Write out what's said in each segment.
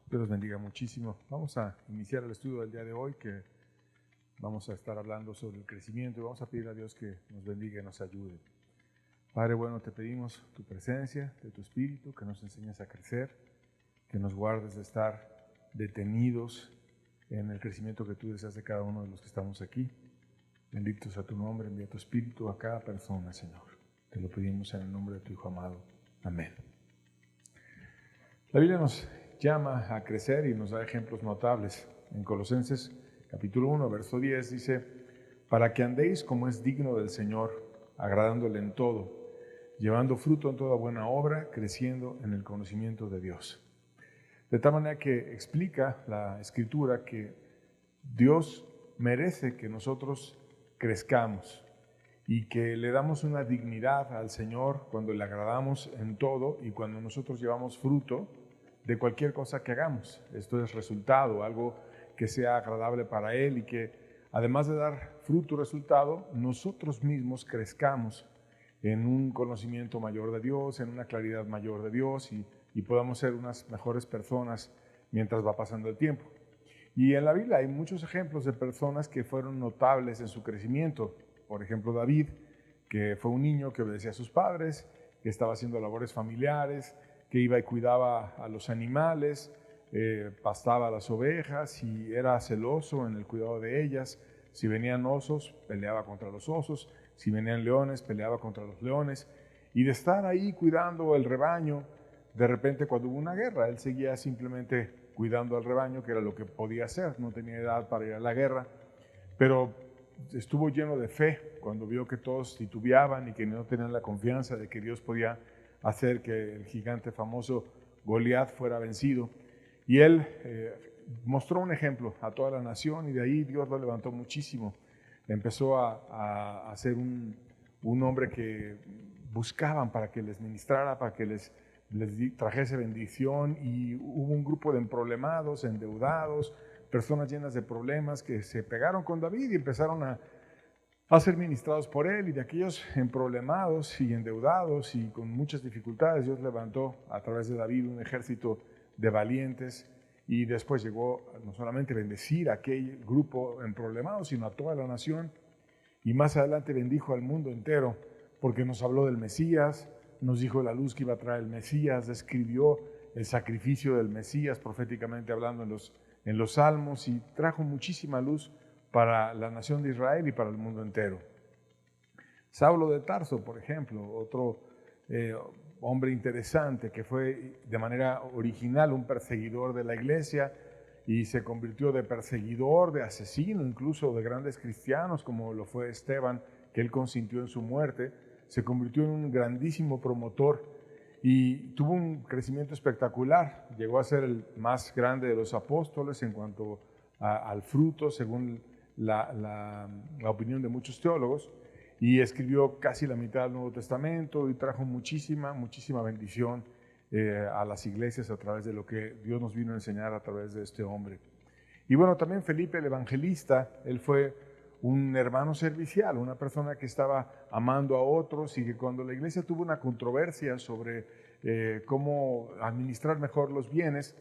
Dios los bendiga muchísimo. Vamos a iniciar el estudio del día de hoy, que vamos a estar hablando sobre el crecimiento y vamos a pedir a Dios que nos bendiga y nos ayude. Padre bueno, te pedimos tu presencia, de tu Espíritu, que nos enseñes a crecer, que nos guardes de estar detenidos en el crecimiento que tú deseas de cada uno de los que estamos aquí. Bendito sea tu nombre, envía tu Espíritu a cada persona, Señor. Te lo pedimos en el nombre de tu Hijo amado. Amén. La Biblia nos llama a crecer y nos da ejemplos notables. En Colosenses capítulo 1, verso 10 dice: para que andéis como es digno del Señor, agradándole en todo, llevando fruto en toda buena obra, creciendo en el conocimiento de Dios. De tal manera que explica la Escritura que Dios merece que nosotros crezcamos y que le damos una dignidad al Señor cuando le agradamos en todo y cuando nosotros llevamos fruto de cualquier cosa que hagamos. Esto es resultado, algo que sea agradable para Él y que además de dar fruto y resultado, nosotros mismos crezcamos en un conocimiento mayor de Dios, en una claridad mayor de Dios y podamos ser unas mejores personas mientras va pasando el tiempo. Y en la Biblia hay muchos ejemplos de personas que fueron notables en su crecimiento. Por ejemplo, David, que fue un niño que obedecía a sus padres, que estaba haciendo labores familiares, que iba y cuidaba a los animales, pastaba a las ovejas y era celoso en el cuidado de ellas. Si venían osos, peleaba contra los osos. Si venían leones, peleaba contra los leones. Y de estar ahí cuidando el rebaño, de repente cuando hubo una guerra, él seguía simplemente cuidando al rebaño, que era lo que podía hacer. No tenía edad para ir a la guerra, pero estuvo lleno de fe cuando vio que todos titubeaban y que no tenían la confianza de que Dios podía hacer que el gigante famoso Goliat fuera vencido. Y él mostró un ejemplo a toda la nación y de ahí Dios lo levantó muchísimo. Empezó a ser un hombre que buscaban para que les ministrara, para que les trajese bendición, y hubo un grupo de emproblemados, endeudados, personas llenas de problemas que se pegaron con David y empezaron a ser ministrados por él, y de aquellos emproblemados y endeudados y con muchas dificultades, Dios levantó a través de David un ejército de valientes y después llegó no solamente a bendecir a aquel grupo emproblemado, sino a toda la nación, y más adelante bendijo al mundo entero porque nos habló del Mesías, nos dijo la luz que iba a traer el Mesías, describió el sacrificio del Mesías proféticamente hablando en los Salmos y trajo muchísima luz para la nación de Israel y para el mundo entero. Saulo de Tarso, por ejemplo, otro hombre interesante que fue de manera original un perseguidor de la iglesia y se convirtió de perseguidor, de asesino, incluso de grandes cristianos como lo fue Esteban, que él consintió en su muerte. Se convirtió en un grandísimo promotor y tuvo un crecimiento espectacular. Llegó a ser el más grande de los apóstoles en cuanto al fruto, según la opinión de muchos teólogos, y escribió casi la mitad del Nuevo Testamento y trajo muchísima bendición a las iglesias a través de lo que Dios nos vino a enseñar a través de este hombre. Y bueno, también Felipe el Evangelista, él fue un hermano servicial, una persona que estaba amando a otros y que cuando la iglesia tuvo una controversia sobre cómo administrar mejor los bienes,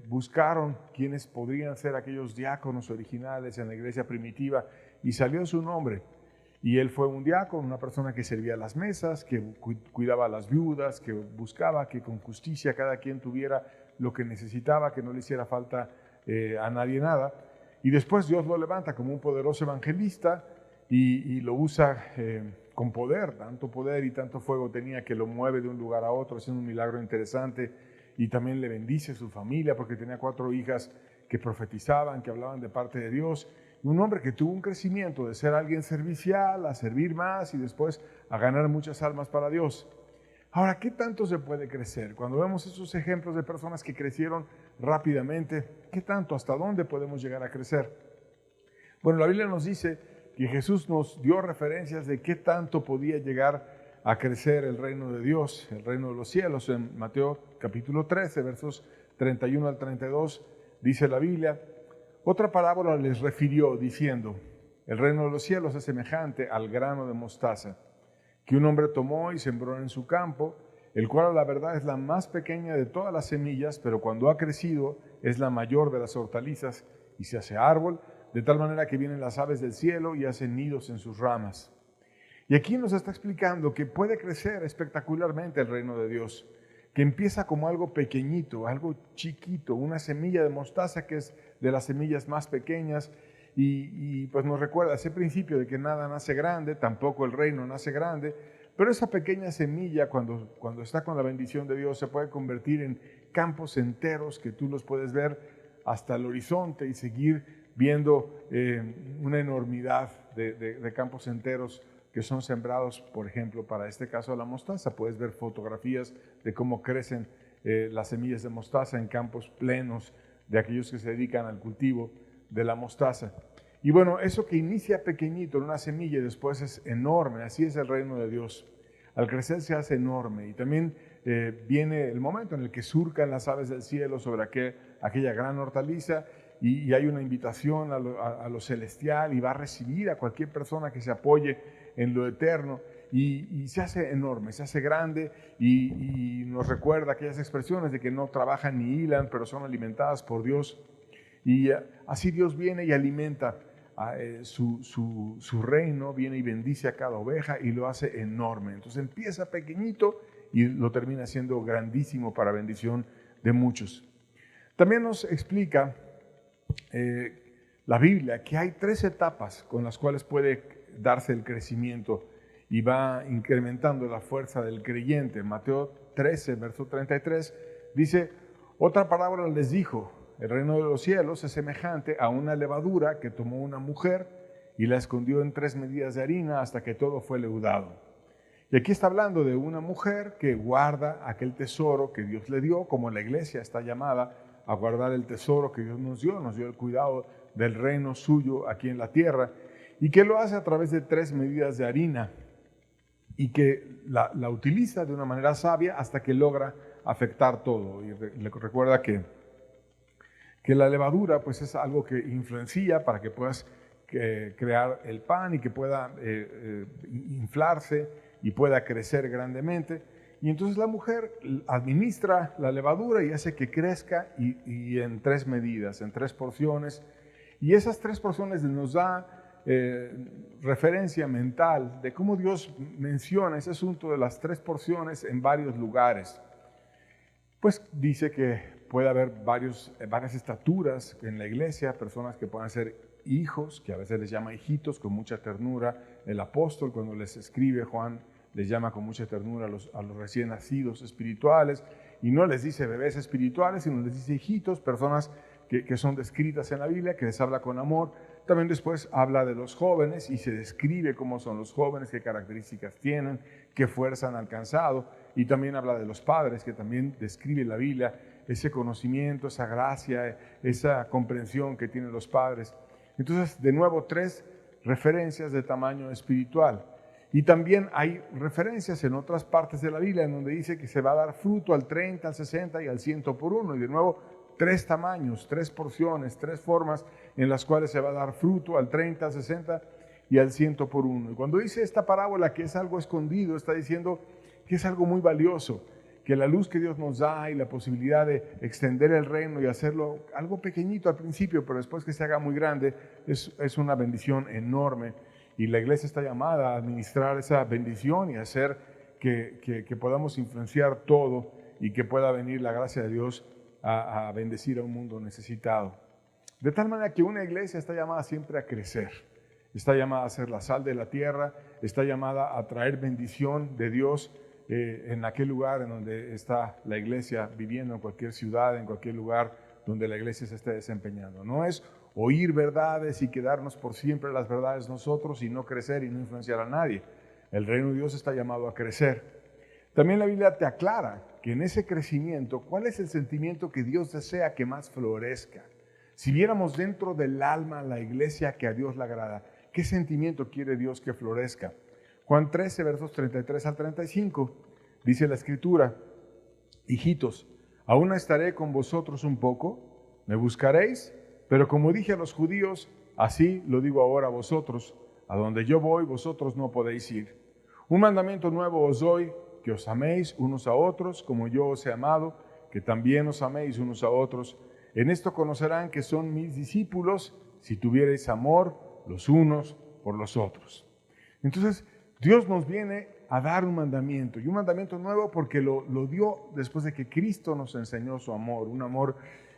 buscaron quiénes podrían ser aquellos diáconos originales en la iglesia primitiva y salió su nombre. Y él fue un diácono, una persona que servía a las mesas, que cuidaba a las viudas, que buscaba que con justicia cada quien tuviera lo que necesitaba, que no le hiciera falta a nadie nada. Y después Dios lo levanta como un poderoso evangelista y lo usa con poder, tanto poder y tanto fuego tenía que lo mueve de un lugar a otro, haciendo un milagro interesante, y también le bendice a su familia porque tenía 4 hijas que profetizaban, que hablaban de parte de Dios. Un hombre que tuvo un crecimiento de ser alguien servicial, a servir más y después a ganar muchas almas para Dios. Ahora, ¿qué tanto se puede crecer? Cuando vemos esos ejemplos de personas que crecieron rápidamente, ¿qué tanto? ¿Hasta dónde podemos llegar a crecer? Bueno, la Biblia nos dice que Jesús nos dio referencias de qué tanto podía llegar a crecer el reino de Dios, el reino de los cielos. En Mateo capítulo 13, versos 31 al 32, dice la Biblia: otra parábola les refirió diciendo: el reino de los cielos es semejante al grano de mostaza que un hombre tomó y sembró en su campo, el cual a la verdad es la más pequeña de todas las semillas, pero cuando ha crecido es la mayor de las hortalizas y se hace árbol, de tal manera que vienen las aves del cielo y hacen nidos en sus ramas. Y aquí nos está explicando que puede crecer espectacularmente el reino de Dios, que empieza como algo pequeñito, algo chiquito, una semilla de mostaza que es de las semillas más pequeñas, y pues nos recuerda ese principio de que nada nace grande, tampoco el reino nace grande, pero esa pequeña semilla cuando está con la bendición de Dios se puede convertir en campos enteros que tú los puedes ver hasta el horizonte y seguir viendo una enormidad de campos enteros que son sembrados, por ejemplo, para este caso la mostaza. Puedes ver fotografías de cómo crecen las semillas de mostaza en campos plenos de aquellos que se dedican al cultivo de la mostaza. Y bueno, eso que inicia pequeñito en una semilla y después es enorme, así es el reino de Dios. Al crecer se hace enorme y también viene el momento en el que surcan las aves del cielo sobre aquella gran hortaliza y hay una invitación a lo celestial y va a recibir a cualquier persona que se apoye en lo eterno y se hace enorme, se hace grande y nos recuerda aquellas expresiones de que no trabajan ni hilan, pero son alimentadas por Dios. Y así Dios viene y alimenta su reino, viene y bendice a cada oveja y lo hace enorme. Entonces empieza pequeñito y lo termina siendo grandísimo para bendición de muchos. También nos explica la Biblia que hay 3 etapas con las cuales puede darse el crecimiento y va incrementando la fuerza del creyente. Mateo 13, verso 33, dice: otra parábola les dijo: el reino de los cielos es semejante a una levadura que tomó una mujer y la escondió en 3 medidas de harina hasta que todo fue leudado. Y aquí está hablando de una mujer que guarda aquel tesoro que Dios le dio, como la iglesia está llamada a guardar el tesoro que Dios nos dio el cuidado del reino suyo aquí en la tierra, y que lo hace a través de 3 medidas de harina y que la utiliza de una manera sabia hasta que logra afectar todo. Y recuerda que la levadura pues es algo que influencia para que puedas crear el pan y que pueda inflarse y pueda crecer grandemente. Y entonces la mujer administra la levadura y hace que crezca y en 3 medidas, en 3 porciones. Y esas 3 porciones nos da referencia mental de cómo Dios menciona ese asunto de las 3 porciones en varios lugares. Pues dice que puede haber varias estaturas en la iglesia, personas que puedan ser hijos, que a veces les llama hijitos con mucha ternura. El apóstol, cuando les escribe, Juan les llama con mucha ternura a los recién nacidos espirituales, y no les dice bebés espirituales, sino les dice hijitos, personas que son descritas en la Biblia, que les habla con amor. También después habla de los jóvenes y se describe cómo son los jóvenes, qué características tienen, qué fuerza han alcanzado. Y también habla de los padres, que también describe la Biblia ese conocimiento, esa gracia, esa comprensión que tienen los padres. Entonces, de nuevo, 3 referencias de tamaño espiritual. Y también hay referencias en otras partes de la Biblia en donde dice que se va a dar fruto al 30, al 60 y al 100 por uno. Y de nuevo, 3 tamaños, 3 porciones, 3 formas en las cuales se va a dar fruto al 30, al 60 y al 100 por uno. Y cuando dice esta parábola que es algo escondido, está diciendo que es algo muy valioso, que la luz que Dios nos da y la posibilidad de extender el reino y hacerlo algo pequeñito al principio, pero después que se haga muy grande, es una bendición enorme. Y la iglesia está llamada a administrar esa bendición y hacer que podamos influenciar todo y que pueda venir la gracia de Dios a bendecir a un mundo necesitado. De tal manera que una iglesia está llamada siempre a crecer, está llamada a ser la sal de la tierra, está llamada a traer bendición de Dios en aquel lugar en donde está la iglesia viviendo, en cualquier ciudad, en cualquier lugar donde la iglesia se esté desempeñando. No es oír verdades y quedarnos por siempre las verdades nosotros y no crecer y no influenciar a nadie. El reino de Dios está llamado a crecer. También la Biblia te aclara que en ese crecimiento, ¿cuál es el sentimiento que Dios desea que más florezca? Si viéramos dentro del alma la iglesia que a Dios le agrada, ¿qué sentimiento quiere Dios que florezca? Juan 13, versos 33 al 35, dice la Escritura: hijitos, aún estaré con vosotros un poco, me buscaréis, pero como dije a los judíos, así lo digo ahora a vosotros: a donde yo voy, vosotros no podéis ir. Un mandamiento nuevo os doy, que que os améis unos a otros como yo os he amado, que también os améis unos a otros. En esto conocerán que son mis discípulos, si tuvierais amor los unos por los otros. Entonces, Dios nos viene a dar un mandamiento, y un mandamiento nuevo porque lo dio después de que Cristo nos enseñó su amor, un amor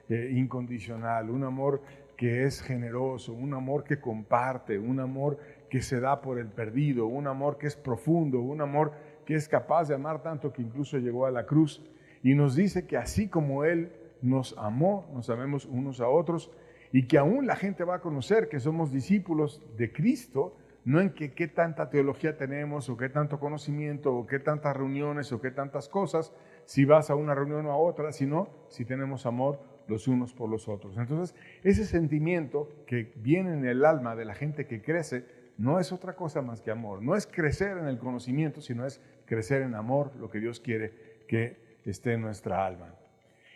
incondicional, un amor que es generoso, un amor que comparte, un amor que se da por el perdido, un amor que es profundo, un amor que es capaz de amar tanto que incluso llegó a la cruz. Y nos dice que así como Él nos amó, nos amemos unos a otros, y que aún la gente va a conocer que somos discípulos de Cristo, no en que qué tanta teología tenemos, o qué tanto conocimiento, o qué tantas reuniones, o qué tantas cosas, si vas a una reunión o a otra, sino si tenemos amor los unos por los otros. Entonces, ese sentimiento que viene en el alma de la gente que crece, no es otra cosa más que amor. No es crecer en el conocimiento, sino es crecer en amor, lo que Dios quiere que esté en nuestra alma.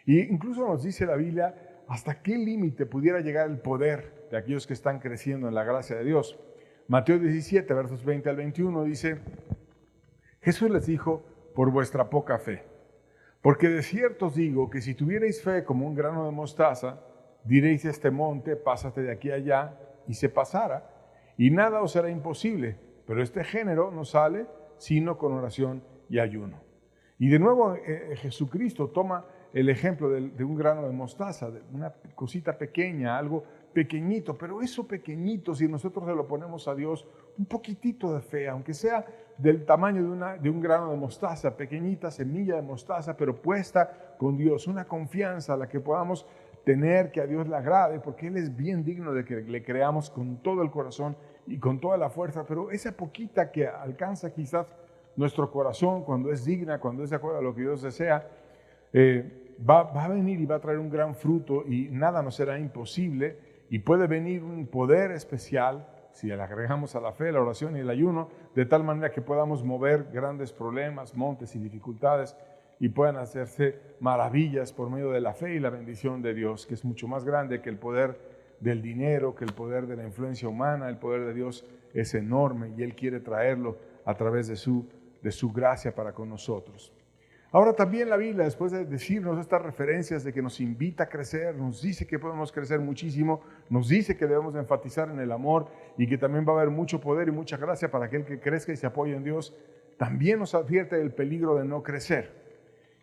Y incluso nos dice la Biblia hasta qué límite pudiera llegar el poder de aquellos que están creciendo en la gracia de Dios. Mateo 17, versos 20 al 21 dice: Jesús les dijo, por vuestra poca fe. Porque de cierto os digo que si tuvierais fe como un grano de mostaza, diréis a este monte, pásate de aquí a allá, y se pasará, y nada os será imposible. Pero este género no sale sino con oración y ayuno. Y de nuevo Jesucristo toma el ejemplo de un grano de mostaza, de una cosita pequeña, algo pequeñito, pero eso pequeñito, si nosotros se lo ponemos a Dios, un poquitito de fe, aunque sea del tamaño de un grano de mostaza, pequeñita semilla de mostaza, pero puesta con Dios, una confianza a la que podamos tener, que a Dios le agrade, porque Él es bien digno de que le creamos con todo el corazón y con toda la fuerza, pero esa poquita que alcanza quizás nuestro corazón, cuando es digna, cuando es de acuerdo a lo que Dios desea, va a venir y va a traer un gran fruto, y nada nos será imposible, y puede venir un poder especial si le agregamos a la fe, la oración y el ayuno, de tal manera que podamos mover grandes problemas, montes y dificultades, y puedan hacerse maravillas por medio de la fe y la bendición de Dios, que es mucho más grande que el poder del dinero, que el poder de la influencia humana. El poder de Dios es enorme, y Él quiere traerlo a través de su gracia para con nosotros. Ahora también la Biblia, después de decirnos estas referencias de que nos invita a crecer, nos dice que podemos crecer muchísimo, nos dice que debemos enfatizar en el amor, y que también va a haber mucho poder y mucha gracia para aquel que crezca y se apoye en Dios. También nos advierte del peligro de no crecer.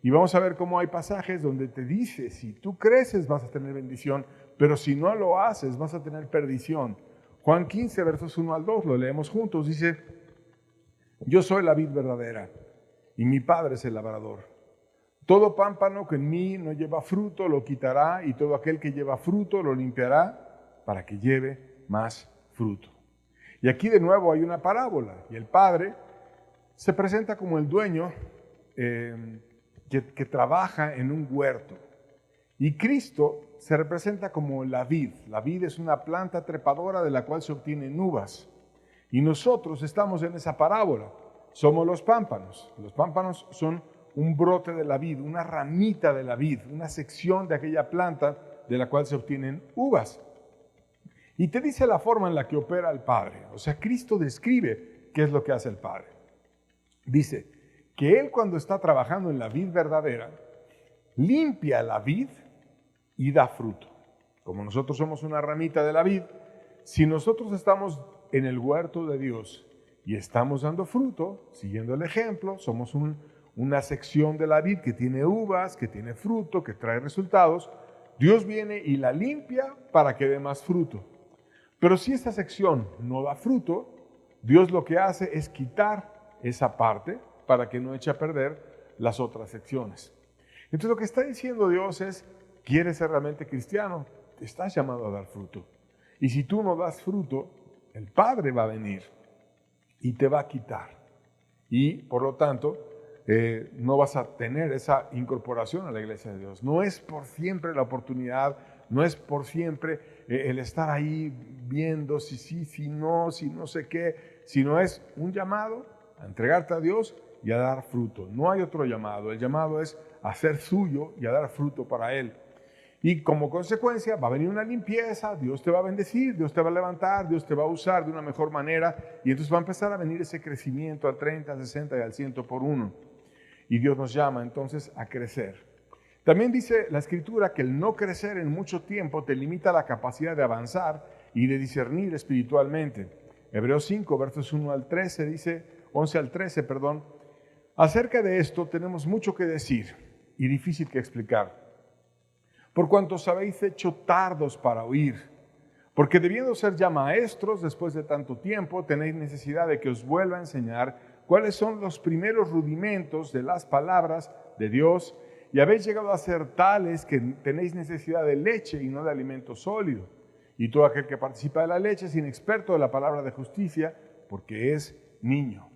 Y vamos a ver cómo hay pasajes donde te dice, si tú creces vas a tener bendición, pero si no lo haces vas a tener perdición. Juan 15, versos 1 al 2, lo leemos juntos, dice: Yo soy la vid verdadera, y mi Padre es el labrador. Todo pámpano que en mí no lleva fruto lo quitará, y todo aquel que lleva fruto lo limpiará, para que lleve más fruto. Y aquí de nuevo hay una parábola, y el Padre se presenta como el dueño que trabaja en un huerto. Y Cristo se representa como la vid. La vid es una planta trepadora de la cual se obtienen uvas. Y nosotros estamos en esa parábola. Somos los pámpanos. Los pámpanos son un brote de la vid, una ramita de la vid, una sección de aquella planta de la cual se obtienen uvas. Y te dice la forma en la que opera el Padre. O sea, Cristo describe qué es lo que hace el Padre. Dice que Él, cuando está trabajando en la vid verdadera, limpia la vid y da fruto. Como nosotros somos una ramita de la vid, si nosotros estamos en el huerto de Dios y estamos dando fruto, siguiendo el ejemplo, somos una sección de la vid que tiene uvas, que tiene fruto, que trae resultados, Dios viene y la limpia para que dé más fruto. Pero si esta sección no da fruto, Dios lo que hace es quitar esa parte para que no eche a perder las otras secciones. Entonces lo que está diciendo Dios es: ¿quieres ser realmente cristiano? Estás llamado a dar fruto. Y si tú no das fruto, el Padre va a venir y te va a quitar. Y por lo tanto, no vas a tener esa incorporación a la iglesia de Dios. No es por siempre la oportunidad, no es por siempre el estar ahí viendo si sí, si no sé qué, sino es un llamado a entregarte a Dios y a dar fruto. No hay otro llamado. El llamado es a ser suyo y a dar fruto para Él. Y como consecuencia va a venir una limpieza, Dios te va a bendecir, Dios te va a levantar, Dios te va a usar de una mejor manera, y entonces va a empezar a venir ese crecimiento al 30, al 60 y al 100 por uno. y Dios nos llama entonces a crecer. También dice la Escritura que el no crecer en mucho tiempo te limita la capacidad de avanzar y de discernir espiritualmente. Hebreos 5, versos 1 al 13, dice, 11 al 13, perdón. Acerca de esto tenemos mucho que decir y difícil que explicar. Por cuanto os habéis hecho tardos para oír, porque debiendo ser ya maestros después de tanto tiempo, tenéis necesidad de que os vuelva a enseñar cuáles son los primeros rudimentos de las palabras de Dios, y habéis llegado a ser tales que tenéis necesidad de leche y no de alimento sólido. Y todo aquel que participa de la leche es inexperto de la palabra de justicia, porque es niño.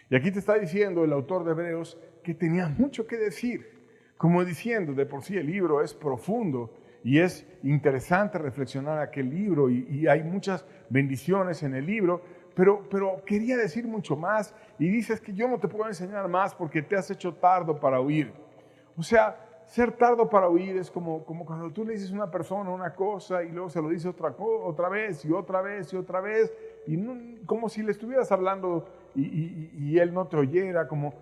Y aquí te está diciendo el autor de Hebreos que tenía mucho que decir, como diciendo, de por sí el libro es profundo y es interesante reflexionar aquel libro y hay muchas bendiciones en el libro, pero quería decir mucho más y dices que yo no te puedo enseñar más porque te has hecho tardo para oír. O sea, ser tardo para oír es como cuando tú le dices a una persona una cosa y luego se lo dice otra vez y otra vez y otra vez, y no, como si le estuvieras hablando y él no te oyera, como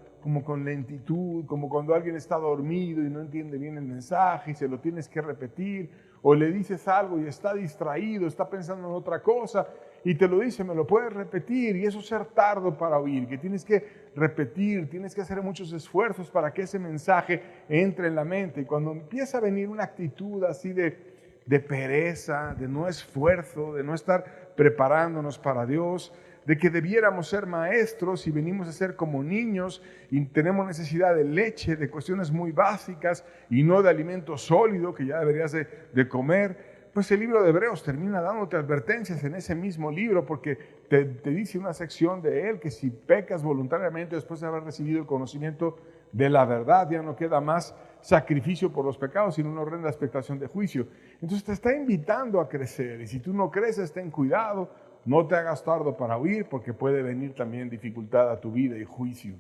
con lentitud, como cuando alguien está dormido y no entiende bien el mensaje y se lo tienes que repetir, o le dices algo y está distraído, está pensando en otra cosa y te lo dice, me lo puedes repetir, y eso es ser tardo para oír, que tienes que repetir, tienes que hacer muchos esfuerzos para que ese mensaje entre en la mente. Y cuando empieza a venir una actitud así de pereza, de no esfuerzo, de no estar preparándonos para Dios, de que debiéramos ser maestros y venimos a ser como niños y tenemos necesidad de leche, de cuestiones muy básicas y no de alimento sólido que ya deberías de comer, pues el libro de Hebreos termina dándote advertencias en ese mismo libro, porque te dice una sección de él que si pecas voluntariamente después de haber recibido el conocimiento de la verdad, ya no queda más sacrificio por los pecados, sino una horrenda expectación de juicio. Entonces te está invitando a crecer, y si tú no creces, ten cuidado, no te hagas tardo para oír, porque puede venir también dificultad a tu vida y juicio.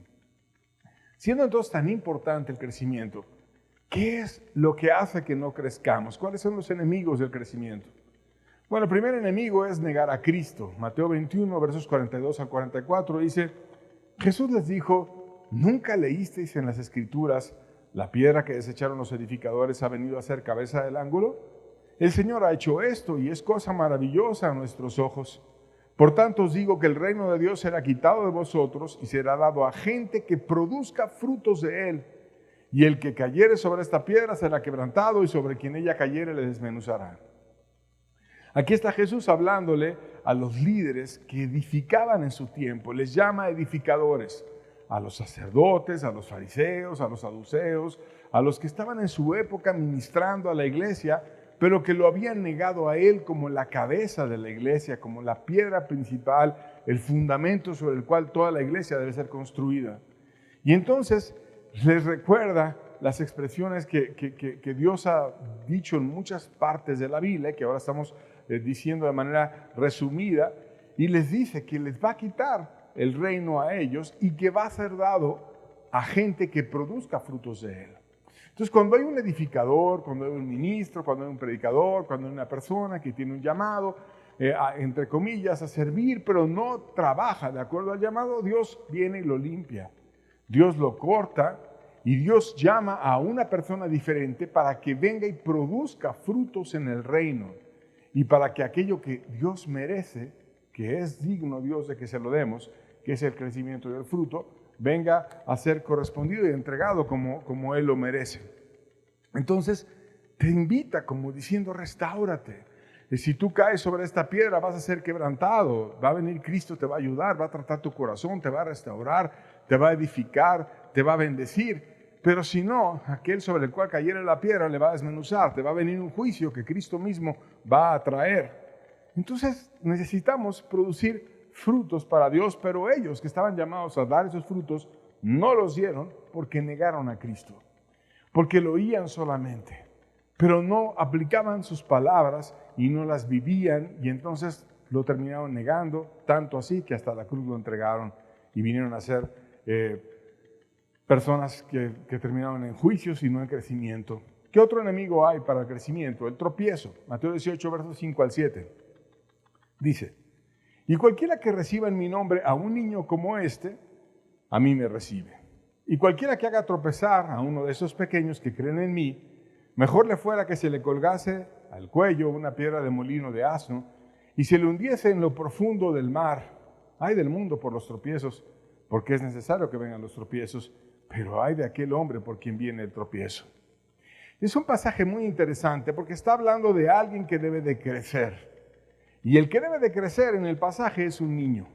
Siendo entonces tan importante el crecimiento, ¿qué es lo que hace que no crezcamos? ¿Cuáles son los enemigos del crecimiento? Bueno, el primer enemigo es negar a Cristo. Mateo 21, versos 42 al 44, dice, Jesús les dijo, ¿nunca leísteis en las Escrituras, la piedra que desecharon los edificadores ha venido a ser cabeza del ángulo? El Señor ha hecho esto y es cosa maravillosa a nuestros ojos. Por tanto os digo que el reino de Dios será quitado de vosotros y será dado a gente que produzca frutos de él. Y el que cayere sobre esta piedra será quebrantado, y sobre quien ella cayere le desmenuzará. Aquí está Jesús hablándole a los líderes que edificaban en su tiempo. Les llama edificadores. A los sacerdotes, a los fariseos, a los saduceos, a los que estaban en su época ministrando a la iglesia, pero que lo habían negado a él como la cabeza de la iglesia, como la piedra principal, el fundamento sobre el cual toda la iglesia debe ser construida. Y entonces les recuerda las expresiones que Dios ha dicho en muchas partes de la Biblia, que ahora estamos diciendo de manera resumida, y les dice que les va a quitar el reino a ellos y que va a ser dado a gente que produzca frutos de él. Entonces, cuando hay un edificador, cuando hay un ministro, cuando hay un predicador, cuando hay una persona que tiene un llamado, entre comillas, a servir, pero no trabaja de acuerdo al llamado, Dios viene y lo limpia. Dios lo corta y Dios llama a una persona diferente para que venga y produzca frutos en el reino. Y para que aquello que Dios merece, que es digno Dios de que se lo demos, que es el crecimiento del fruto, venga a ser correspondido y entregado como Él lo merece. Entonces, te invita como diciendo, restáurate. Y si tú caes sobre esta piedra, vas a ser quebrantado. Va a venir Cristo, te va a ayudar, va a tratar tu corazón, te va a restaurar, te va a edificar, te va a bendecir. Pero si no, aquel sobre el cual cayera la piedra le va a desmenuzar, te va a venir un juicio que Cristo mismo va a traer. Entonces, necesitamos producir frutos para Dios, pero ellos que estaban llamados a dar esos frutos no los dieron porque negaron a Cristo, porque lo oían solamente, pero no aplicaban sus palabras y no las vivían, y entonces lo terminaron negando, tanto así que hasta la cruz lo entregaron y vinieron a ser personas que terminaron en juicios y no en crecimiento. ¿Qué otro enemigo hay para el crecimiento? El tropiezo. Mateo 18, versos 5 al 7. Dice, y cualquiera que reciba en mi nombre a un niño como este, a mí me recibe. Y cualquiera que haga tropezar a uno de esos pequeños que creen en mí, mejor le fuera que se le colgase al cuello una piedra de molino de asno y se le hundiese en lo profundo del mar. Ay del mundo por los tropiezos, porque es necesario que vengan los tropiezos, pero ay de aquel hombre por quien viene el tropiezo. Es un pasaje muy interesante porque está hablando de alguien que debe de crecer. Y el que debe de crecer en el pasaje es un niño,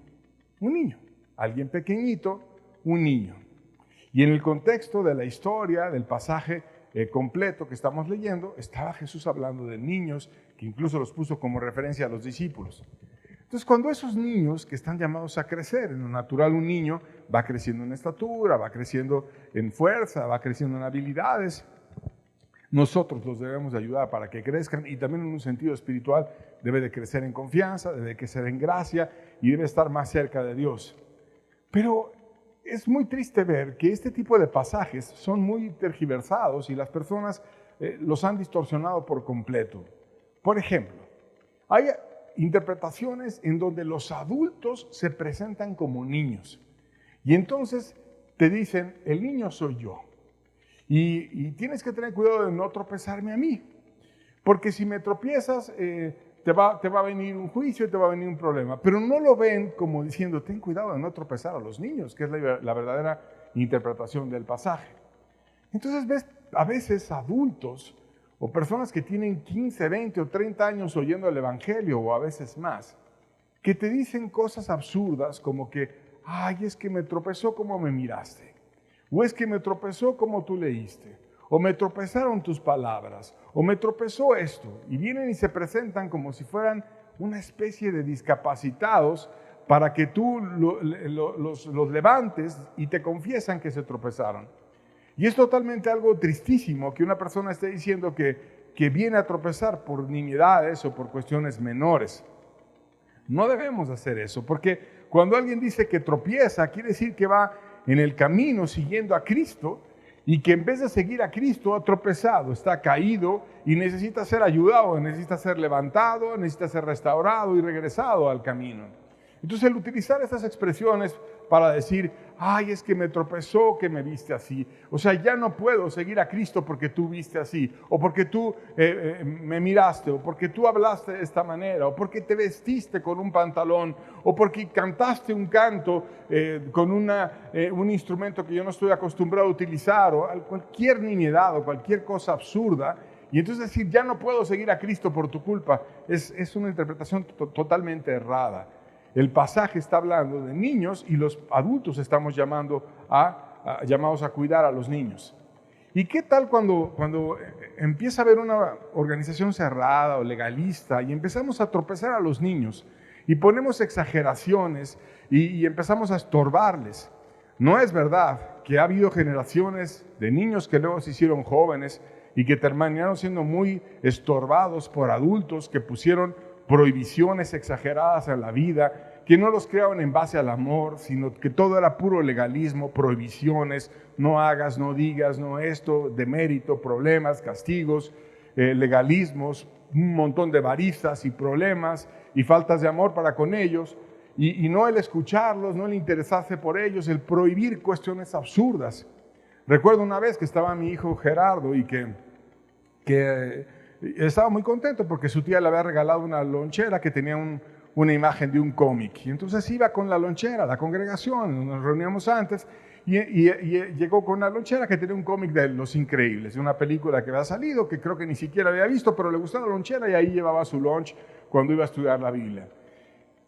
alguien pequeñito, un niño. Y en el contexto de la historia, del pasaje completo que estamos leyendo, estaba Jesús hablando de niños, que incluso los puso como referencia a los discípulos. Entonces, cuando esos niños que están llamados a crecer, en lo natural un niño va creciendo en estatura, va creciendo en fuerza, va creciendo en habilidades, nosotros los debemos de ayudar para que crezcan y también en un sentido espiritual debe de crecer en confianza, debe de crecer en gracia y debe estar más cerca de Dios. Pero es muy triste ver que este tipo de pasajes son muy tergiversados y las personas los han distorsionado por completo. Por ejemplo, hay interpretaciones en donde los adultos se presentan como niños y entonces te dicen, el niño soy yo. Y tienes que tener cuidado de no tropezarme a mí, porque si me tropiezas te va a venir un juicio y te va a venir un problema, pero no lo ven como diciendo, ten cuidado de no tropezar a los niños, que es la verdadera interpretación del pasaje. Entonces ves a veces adultos o personas que tienen 15, 20 o 30 años oyendo el evangelio o a veces más, que te dicen cosas absurdas como que, ay, es que me tropezó como me miraste. O es que me tropezó como tú leíste, o me tropezaron tus palabras, o me tropezó esto. Y vienen y se presentan como si fueran una especie de discapacitados para que tú los levantes y te confiesan que se tropezaron. Y es totalmente algo tristísimo que una persona esté diciendo que viene a tropezar por nimiedades o por cuestiones menores. No debemos hacer eso, porque cuando alguien dice que tropieza, quiere decir que va en el camino siguiendo a Cristo y que en vez de seguir a Cristo ha tropezado, está caído y necesita ser ayudado, necesita ser levantado, necesita ser restaurado y regresado al camino. Entonces el utilizar estas expresiones para decir, ay, es que me tropezó que me viste así, o sea, ya no puedo seguir a Cristo porque tú viste así, o porque tú me miraste, o porque tú hablaste de esta manera, o porque te vestiste con un pantalón, o porque cantaste un canto con un instrumento que yo no estoy acostumbrado a utilizar, o cualquier nimiedad o cualquier cosa absurda. Y entonces decir, ya no puedo seguir a Cristo por tu culpa, es una interpretación totalmente errada. El pasaje está hablando de niños y los adultos estamos llamados a cuidar a los niños. ¿Y qué tal cuando empieza a haber una organización cerrada o legalista y empezamos a tropezar a los niños y ponemos exageraciones y empezamos a estorbarles? No es verdad que ha habido generaciones de niños que luego se hicieron jóvenes y que terminaron siendo muy estorbados por adultos que pusieron prohibiciones exageradas en la vida, que no los creaban en base al amor, sino que todo era puro legalismo, prohibiciones, no hagas, no digas, no esto, demérito, problemas, castigos, legalismos, un montón de varizas y problemas y faltas de amor para con ellos, y no el escucharlos, no el interesarse por ellos, el prohibir cuestiones absurdas. Recuerdo una vez que estaba mi hijo Gerardo y que estaba muy contento porque su tía le había regalado una lonchera que tenía una imagen de un cómic. Y entonces iba con la lonchera a la congregación, nos reuníamos antes, y llegó con una lonchera que tenía un cómic de Los Increíbles, de una película que había salido, que creo que ni siquiera había visto, pero le gustaba la lonchera y ahí llevaba su lunch cuando iba a estudiar la Biblia.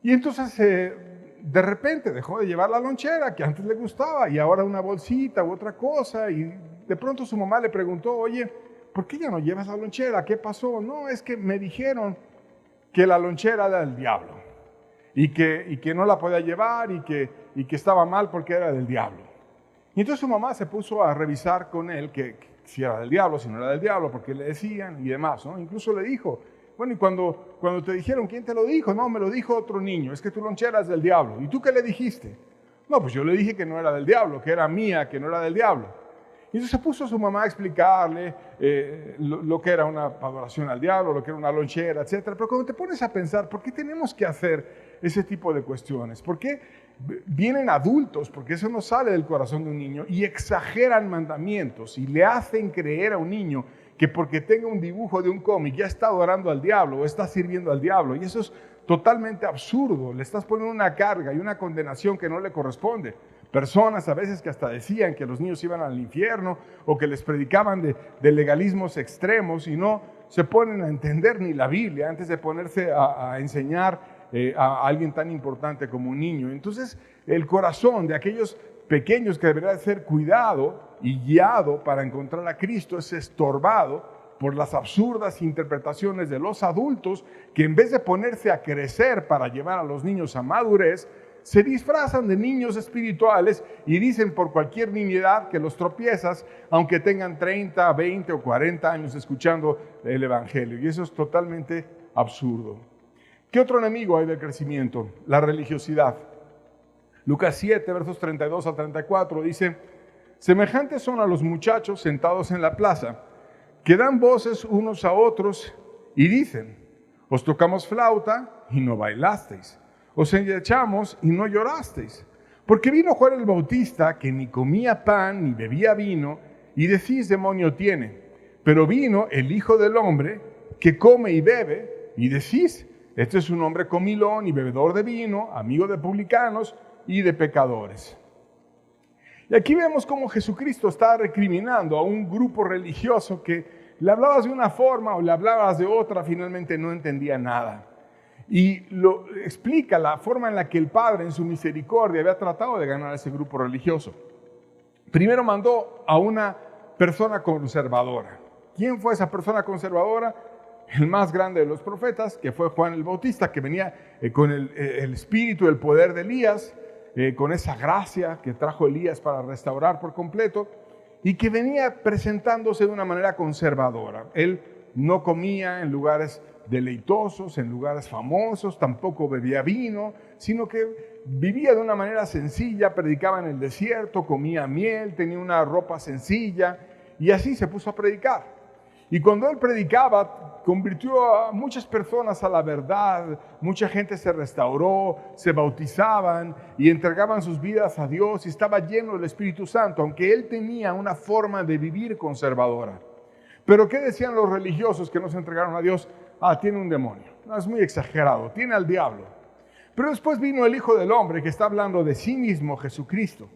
Y entonces de repente dejó de llevar la lonchera que antes le gustaba y ahora una bolsita u otra cosa, y de pronto su mamá le preguntó, oye, ¿por qué ya no llevas la lonchera? ¿Qué pasó? No, es que me dijeron que la lonchera era del diablo y que no la podía llevar y que estaba mal porque era del diablo. Y entonces su mamá se puso a revisar con él que si era del diablo, si no era del diablo, porque le decían y demás, ¿no? Incluso le dijo, bueno, y cuando te dijeron, ¿quién te lo dijo? No, me lo dijo otro niño, es que tu lonchera es del diablo. ¿Y tú qué le dijiste? No, pues yo le dije que no era del diablo, que era mía, que no era del diablo. Y entonces se puso su mamá a explicarle lo que era una adoración al diablo, lo que era una lonchera, etc. Pero cuando te pones a pensar, ¿por qué tenemos que hacer ese tipo de cuestiones? ¿Por qué vienen adultos? Porque eso no sale del corazón de un niño y exageran mandamientos y le hacen creer a un niño que porque tenga un dibujo de un cómic ya está adorando al diablo o está sirviendo al diablo. Y eso es totalmente absurdo. Le estás poniendo una carga y una condenación que no le corresponde. Personas a veces que hasta decían que los niños iban al infierno o que les predicaban de legalismos extremos y no se ponen a entender ni la Biblia antes de ponerse a enseñar a alguien tan importante como un niño. Entonces, el corazón de aquellos pequeños que debería ser cuidado y guiado para encontrar a Cristo es estorbado por las absurdas interpretaciones de los adultos que en vez de ponerse a crecer para llevar a los niños a madurez, se disfrazan de niños espirituales y dicen por cualquier nimiedad que los tropiezas, aunque tengan 30, 20 o 40 años escuchando el Evangelio. Y eso es totalmente absurdo. ¿Qué otro enemigo hay del crecimiento? La religiosidad. Lucas 7, versos 32 a 34 dice: semejantes son a los muchachos sentados en la plaza, que dan voces unos a otros y dicen: os tocamos flauta y no bailasteis. Os echamos y no llorasteis. Porque vino Juan el Bautista, que ni comía pan ni bebía vino, y decís: demonio tiene. Pero vino el Hijo del Hombre, que come y bebe, y decís: este es un hombre comilón y bebedor de vino, amigo de publicanos y de pecadores. Y aquí vemos cómo Jesucristo está recriminando a un grupo religioso que le hablabas de una forma o le hablabas de otra, finalmente no entendía nada. Y lo explica la forma en la que el Padre en su misericordia había tratado de ganar a ese grupo religioso. Primero mandó a una persona conservadora. ¿Quién fue esa persona conservadora? El más grande de los profetas, que fue Juan el Bautista, que venía con el espíritu, el poder de Elías, con esa gracia que trajo Elías para restaurar por completo, y que venía presentándose de una manera conservadora. Él no comía en lugares deleitosos, en lugares famosos, tampoco bebía vino, sino que vivía de una manera sencilla, predicaba en el desierto, comía miel, tenía una ropa sencilla y así se puso a predicar. Y cuando él predicaba, convirtió a muchas personas a la verdad, mucha gente se restauró, se bautizaban y entregaban sus vidas a Dios y estaba lleno del Espíritu Santo, aunque él tenía una forma de vivir conservadora. Pero ¿qué decían los religiosos que no se entregaron a Dios? Tiene un demonio. No, es muy exagerado, tiene al diablo. Pero después vino el Hijo del Hombre que está hablando de sí mismo, Jesucristo,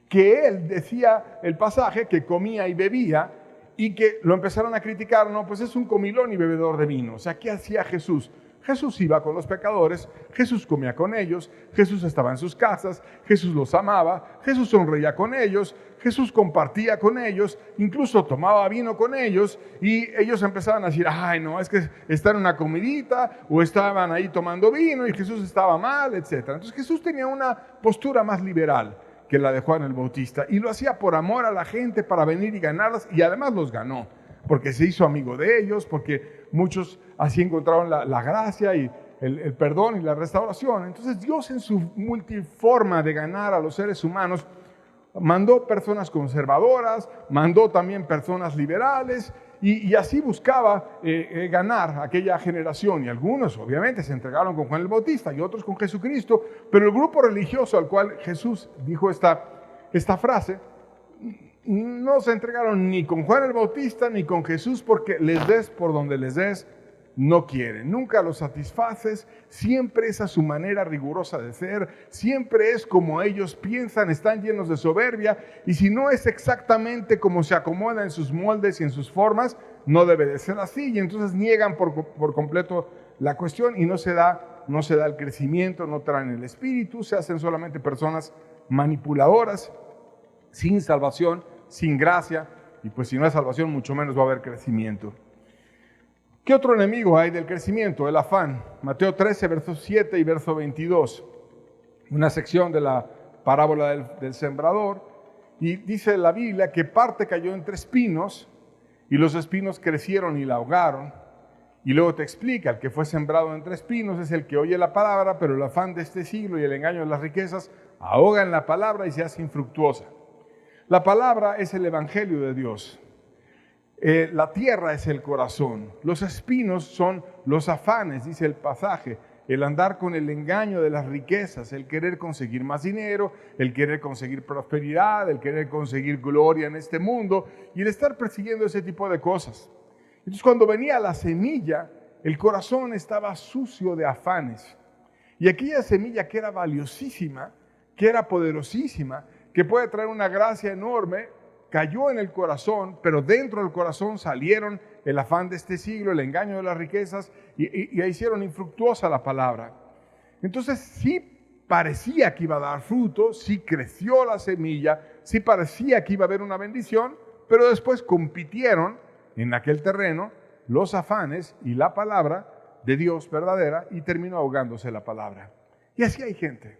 que él decía el pasaje que comía y bebía y que lo empezaron a criticar. No, pues es un comilón y bebedor de vino. O sea, ¿qué hacía Jesús? Jesús iba con los pecadores, Jesús comía con ellos, Jesús estaba en sus casas, Jesús los amaba, Jesús sonreía con ellos, Jesús compartía con ellos, incluso tomaba vino con ellos y ellos empezaban a decir: ay no, es que están en una comidita o estaban ahí tomando vino y Jesús estaba mal, etc. Entonces Jesús tenía una postura más liberal que la de Juan el Bautista y lo hacía por amor a la gente para venir y ganarlas, y además los ganó porque se hizo amigo de ellos, porque muchos así encontraron la gracia y el perdón y la restauración. Entonces Dios, en su multiforma de ganar a los seres humanos, mandó personas conservadoras, mandó también personas liberales y así buscaba ganar a aquella generación. Y algunos obviamente se entregaron con Juan el Bautista y otros con Jesucristo, pero el grupo religioso al cual Jesús dijo esta frase no se entregaron ni con Juan el Bautista ni con Jesús, porque les des por donde les des, no quieren, nunca los satisfaces, siempre es a su manera rigurosa de ser, siempre es como ellos piensan, están llenos de soberbia, y si no es exactamente como se acomoda en sus moldes y en sus formas, no debe de ser así, y entonces niegan por completo la cuestión y no se da el crecimiento, no traen el espíritu, se hacen solamente personas manipuladoras, sin salvación, sin gracia, y pues si no hay salvación, mucho menos va a haber crecimiento. ¿Qué otro enemigo hay del crecimiento? El afán. Mateo 13, versos 7 y verso 22. Una sección de la parábola del sembrador. Y dice la Biblia que parte cayó entre espinos y los espinos crecieron y la ahogaron. Y luego te explica, el que fue sembrado entre espinos es el que oye la palabra, pero el afán de este siglo y el engaño de las riquezas ahogan la palabra y se hace infructuosa. La palabra es el evangelio de Dios. La tierra es el corazón. Los espinos son los afanes, dice el pasaje. El andar con el engaño de las riquezas, el querer conseguir más dinero, el querer conseguir prosperidad, el querer conseguir gloria en este mundo y el estar persiguiendo ese tipo de cosas. Entonces, cuando venía la semilla, el corazón estaba sucio de afanes. Y aquella semilla que era valiosísima, que era poderosísima, que puede traer una gracia enorme, cayó en el corazón, pero dentro del corazón salieron el afán de este siglo, el engaño de las riquezas, y hicieron infructuosa la palabra. Entonces sí parecía que iba a dar fruto, sí creció la semilla, sí parecía que iba a haber una bendición, pero después compitieron en aquel terreno los afanes y la palabra de Dios verdadera y terminó ahogándose la palabra. Y así hay gente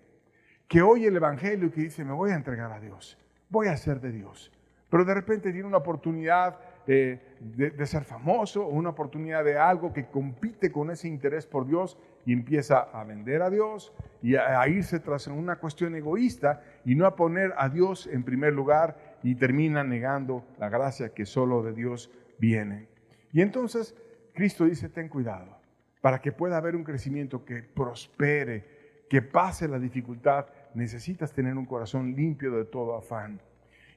que oye el evangelio y que dice, me voy a entregar a Dios, voy a ser de Dios. Pero de repente tiene una oportunidad de ser famoso, una oportunidad de algo que compite con ese interés por Dios y empieza a vender a Dios y a irse tras una cuestión egoísta y no a poner a Dios en primer lugar y termina negando la gracia que solo de Dios viene. Y entonces Cristo dice, ten cuidado, para que pueda haber un crecimiento que prospere, que pase la dificultad, necesitas tener un corazón limpio de todo afán.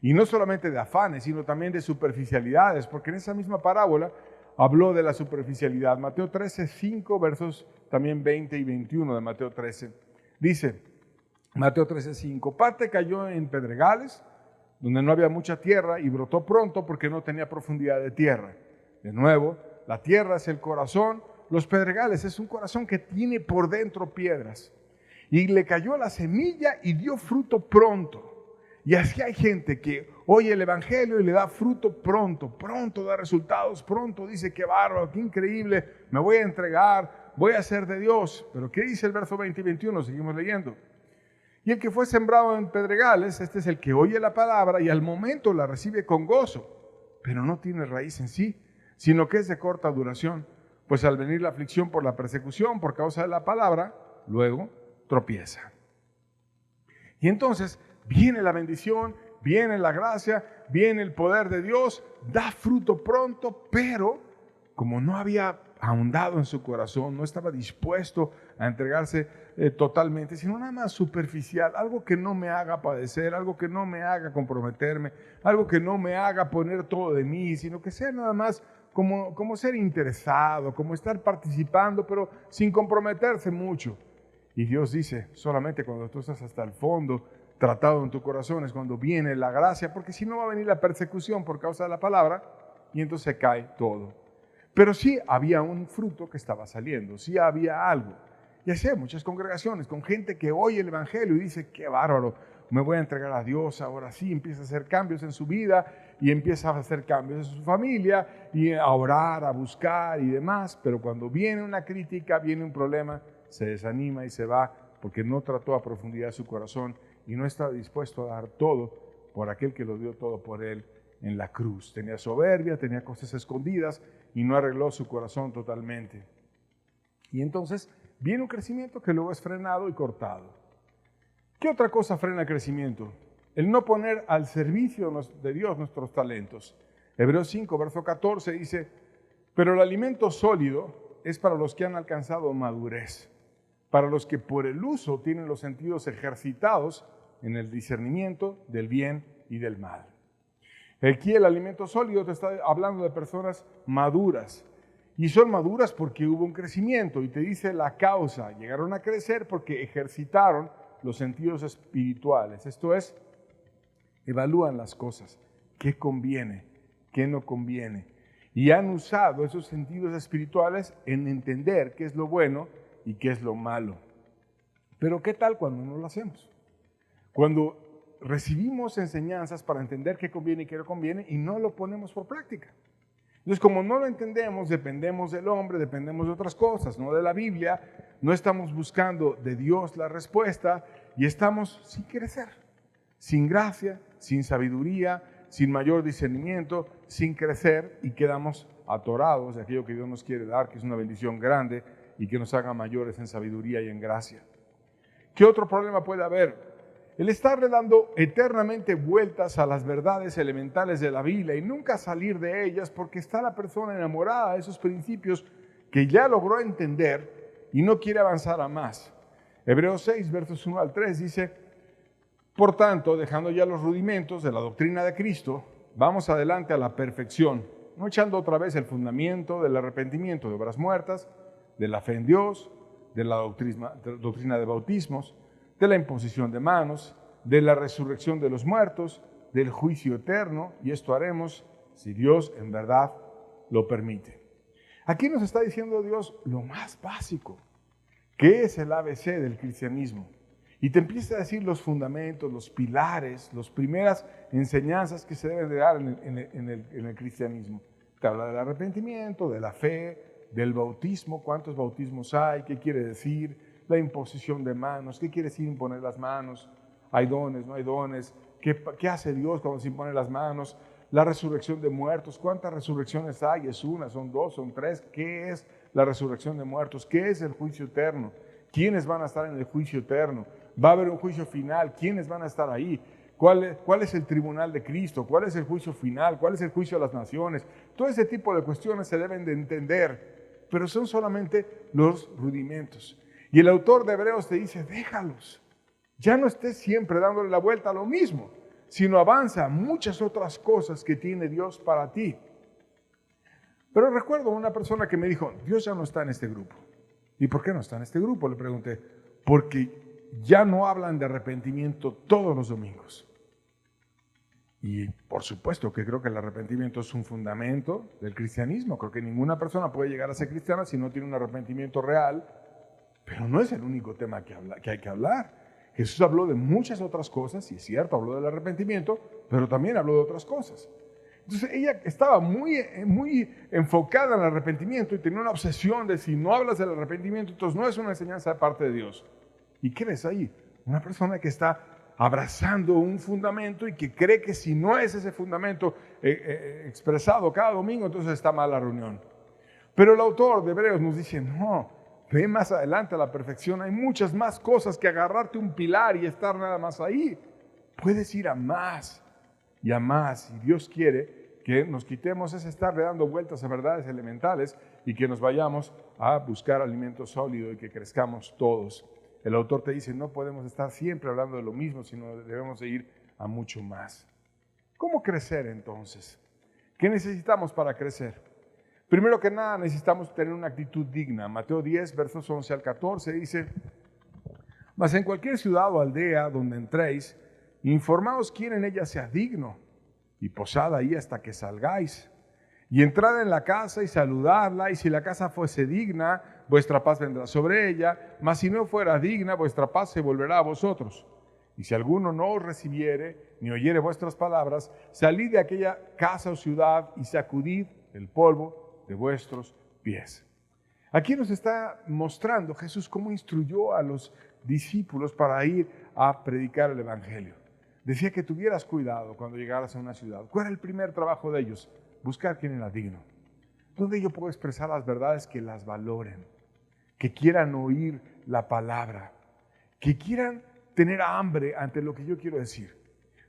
Y no solamente de afanes, sino también de superficialidades, porque en esa misma parábola habló de la superficialidad. Mateo 13, 5, versos también 20 y 21 de Mateo 13. Dice, Mateo 13, 5, parte cayó en pedregales, donde no había mucha tierra, y brotó pronto porque no tenía profundidad de tierra. De nuevo, la tierra es el corazón, los pedregales es un corazón que tiene por dentro piedras. Y le cayó la semilla y dio fruto pronto. Y así hay gente que oye el evangelio y le da fruto pronto, pronto da resultados, pronto dice, qué bárbaro, qué increíble, me voy a entregar, voy a ser de Dios. Pero ¿qué dice el verso 20 y 21? Seguimos leyendo. Y el que fue sembrado en pedregales, este es el que oye la palabra y al momento la recibe con gozo, pero no tiene raíz en sí, sino que es de corta duración, pues al venir la aflicción por la persecución, por causa de la palabra, luego tropieza. Y entonces viene la bendición, viene la gracia, viene el poder de Dios, da fruto pronto, pero como no había ahondado en su corazón, no estaba dispuesto a entregarse totalmente, sino nada más superficial, algo que no me haga padecer, algo que no me haga comprometerme, algo que no me haga poner todo de mí, sino que sea nada más como ser interesado, como estar participando, pero sin comprometerse mucho. Y Dios dice, solamente cuando tú estás hasta el fondo, tratado en tu corazón, es cuando viene la gracia, porque si no va a venir la persecución por causa de la palabra, y entonces se cae todo. Pero sí había un fruto que estaba saliendo, sí había algo. Y así hay muchas congregaciones con gente que oye el evangelio y dice, qué bárbaro, me voy a entregar a Dios, ahora sí, empieza a hacer cambios en su vida y empieza a hacer cambios en su familia y a orar, a buscar y demás, pero cuando viene una crítica, viene un problema, se desanima y se va porque no trató a profundidad su corazón y no estaba dispuesto a dar todo por aquel que lo dio todo por él en la cruz. Tenía soberbia, tenía cosas escondidas y no arregló su corazón totalmente. Y entonces viene un crecimiento que luego es frenado y cortado. ¿Qué otra cosa frena el crecimiento? El no poner al servicio de Dios nuestros talentos. Hebreos 5, verso 14 dice, pero el alimento sólido es para los que han alcanzado madurez, para los que por el uso tienen los sentidos ejercitados en el discernimiento del bien y del mal. Aquí el alimento sólido te está hablando de personas maduras. Y son maduras porque hubo un crecimiento. Y te dice la causa. Llegaron a crecer porque ejercitaron los sentidos espirituales. Esto es, evalúan las cosas. ¿Qué conviene? ¿Qué no conviene? Y han usado esos sentidos espirituales en entender qué es lo bueno y qué es lo malo. Pero ¿qué tal cuando no lo hacemos? Cuando recibimos enseñanzas para entender qué conviene y qué no conviene y no lo ponemos por práctica. Entonces, como no lo entendemos, dependemos del hombre, dependemos de otras cosas, no de la Biblia, no estamos buscando de Dios la respuesta y estamos sin crecer, sin gracia, sin sabiduría, sin mayor discernimiento, sin crecer y quedamos atorados de aquello que Dios nos quiere dar, que es una bendición grande y que nos haga mayores en sabiduría y en gracia. ¿Qué otro problema puede haber? el estarle dando eternamente vueltas a las verdades elementales de la Biblia y nunca salir de ellas porque está la persona enamorada de esos principios que ya logró entender y no quiere avanzar a más. Hebreos 6, versos 1 al 3 dice: por tanto, dejando ya los rudimentos de la doctrina de Cristo, vamos adelante a la perfección, no echando otra vez el fundamento del arrepentimiento de obras muertas, de la fe en Dios, de la doctrina de bautismos, de la imposición de manos, de la resurrección de los muertos, del juicio eterno, y esto haremos si Dios en verdad lo permite. Aquí nos está diciendo Dios lo más básico, que es el ABC del cristianismo. Y te empieza a decir los fundamentos, los pilares, las primeras enseñanzas que se deben de dar en el cristianismo. Te habla del arrepentimiento, de la fe, del bautismo, cuántos bautismos hay, qué quiere decir, la imposición de manos, qué quiere decir imponer las manos, hay dones, no hay dones, qué hace Dios cuando se impone las manos, la resurrección de muertos, cuántas resurrecciones hay, es una, son dos, son tres, qué es la resurrección de muertos, qué es el juicio eterno, quiénes van a estar en el juicio eterno, va a haber un juicio final, quiénes van a estar ahí, cuál es el tribunal de Cristo, cuál es el juicio final, cuál es el juicio de las naciones. Todo ese tipo de cuestiones se deben de entender, pero son solamente los rudimentos. Y el autor de Hebreos te dice: déjalos, ya no estés siempre dándole la vuelta a lo mismo, sino avanza a muchas otras cosas que tiene Dios para ti. Pero recuerdo una persona que me dijo: Dios ya no está en este grupo. ¿Y por qué no está en este grupo?, le pregunté. Porque ya no hablan de arrepentimiento todos los domingos. Y por supuesto que creo que el arrepentimiento es un fundamento del cristianismo. Creo que ninguna persona puede llegar a ser cristiana si no tiene un arrepentimiento real, pero no es el único tema que hay que hablar. Jesús habló de muchas otras cosas, y es cierto, habló del arrepentimiento, pero también habló de otras cosas. Entonces ella estaba muy enfocada en el arrepentimiento y tenía una obsesión de: si no hablas del arrepentimiento, entonces no es una enseñanza de parte de Dios. ¿Y qué ves ahí? Una persona que está abrazando un fundamento y que cree que si no es ese fundamento expresado cada domingo, entonces está mal la reunión. Pero el autor de Hebreos nos dice: no, ve más adelante a la perfección. Hay muchas más cosas que agarrarte un pilar y estar nada más ahí. Puedes ir a más y a más. Y Dios quiere que nos quitemos ese estarle dando vueltas a verdades elementales y que nos vayamos a buscar alimento sólido y que crezcamos todos. El autor te dice: no podemos estar siempre hablando de lo mismo, sino debemos de ir a mucho más. ¿Cómo crecer entonces? ¿Qué necesitamos para crecer? Primero que nada, necesitamos tener una actitud digna. Mateo 10, versos 11 al 14 dice: mas en cualquier ciudad o aldea donde entréis, informaos quién en ella sea digno, y posad ahí hasta que salgáis. Y entrad en la casa y saludadla, y si la casa fuese digna, vuestra paz vendrá sobre ella, mas si no fuera digna, vuestra paz se volverá a vosotros. Y si alguno no os recibiere, ni oyere vuestras palabras, salid de aquella casa o ciudad y sacudid el polvo de vuestros pies. Aquí nos está mostrando Jesús cómo instruyó a los discípulos para ir a predicar el evangelio. Decía que tuvieras cuidado cuando llegaras a una ciudad. ¿Cuál era el primer trabajo de ellos? Buscar quién era digno. ¿Dónde yo puedo expresar las verdades que las valoren? Que quieran oír la palabra. Que quieran tener hambre ante lo que yo quiero decir.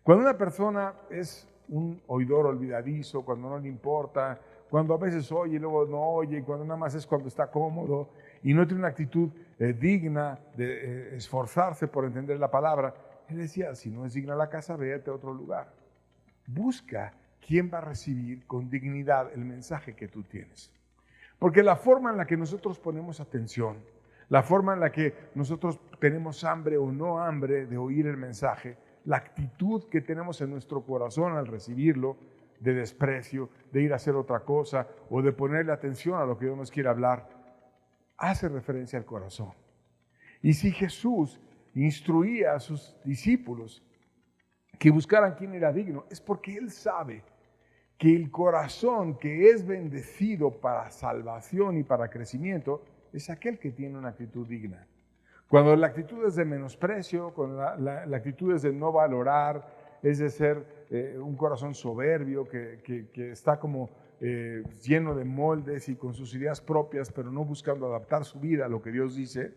Cuando una persona es un oidor olvidadizo, cuando no le importa, cuando a veces oye y luego no oye, cuando nada más es cuando está cómodo y no tiene una actitud digna de esforzarse por entender la palabra, él decía: si no es digna la casa, véate a otro lugar. Busca quién va a recibir con dignidad el mensaje que tú tienes. Porque la forma en la que nosotros ponemos atención, la forma en la que nosotros tenemos hambre o no hambre de oír el mensaje, la actitud que tenemos en nuestro corazón al recibirlo, de desprecio, de ir a hacer otra cosa o de ponerle atención a lo que Dios nos quiere hablar, hace referencia al corazón. Y si Jesús instruía a sus discípulos que buscaran quién era digno, es porque Él sabe que el corazón que es bendecido para salvación y para crecimiento es aquel que tiene una actitud digna. Cuando la actitud es de menosprecio, cuando la actitud es de no valorar, es de ser un corazón soberbio que está como lleno de moldes y con sus ideas propias, pero no buscando adaptar su vida a lo que Dios dice,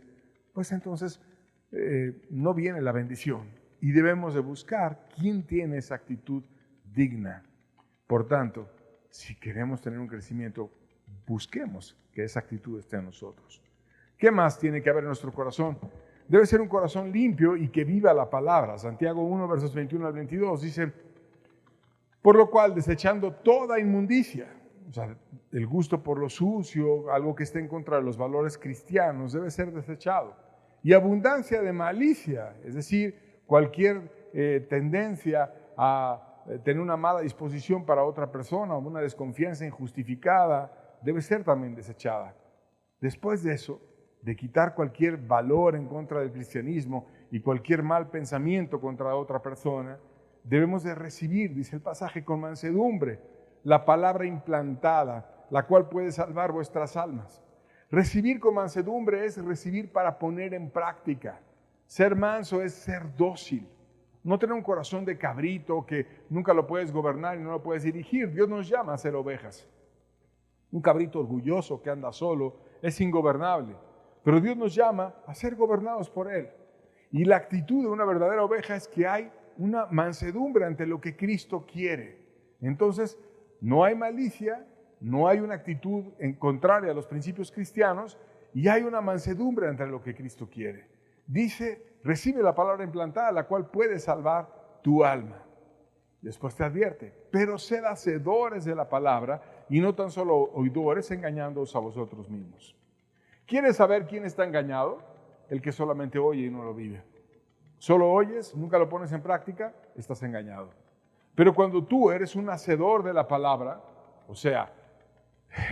pues entonces no viene la bendición. y debemos de buscar quién tiene esa actitud digna. Por tanto, si queremos tener un crecimiento, busquemos que esa actitud esté en nosotros. ¿Qué más tiene que haber en nuestro corazón? Debe ser un corazón limpio y que viva la palabra. Santiago 1, versos 21 al 22 dice: por lo cual, desechando toda inmundicia, o sea, el gusto por lo sucio, algo que esté en contra de los valores cristianos, debe ser desechado. Y abundancia de malicia, es decir, cualquier tendencia a tener una mala disposición para otra persona o una desconfianza injustificada, debe ser también desechada. Después de eso, de quitar cualquier valor en contra del cristianismo y cualquier mal pensamiento contra otra persona, debemos de recibir, dice el pasaje, con mansedumbre, la palabra implantada, la cual puede salvar vuestras almas. Recibir con mansedumbre es recibir para poner en práctica. Ser manso es ser dócil. No tener un corazón de cabrito que nunca lo puedes gobernar y no lo puedes dirigir. Dios nos llama a ser ovejas. Un cabrito orgulloso que anda solo es ingobernable. Pero Dios nos llama a ser gobernados por Él. Y la actitud de una verdadera oveja es que hay una mansedumbre ante lo que Cristo quiere. Entonces, no hay malicia, no hay una actitud en contraria a los principios cristianos y hay una mansedumbre ante lo que Cristo quiere. Dice, recibe la palabra implantada, la cual puede salvar tu alma. Después te advierte, pero sed hacedores de la palabra y no tan solo oidores, engañándoos a vosotros mismos. ¿Quieres saber quién está engañado? El que solamente oye y no lo vive. Solo oyes, nunca lo pones en práctica, estás engañado. Pero cuando tú eres un hacedor de la palabra, o sea,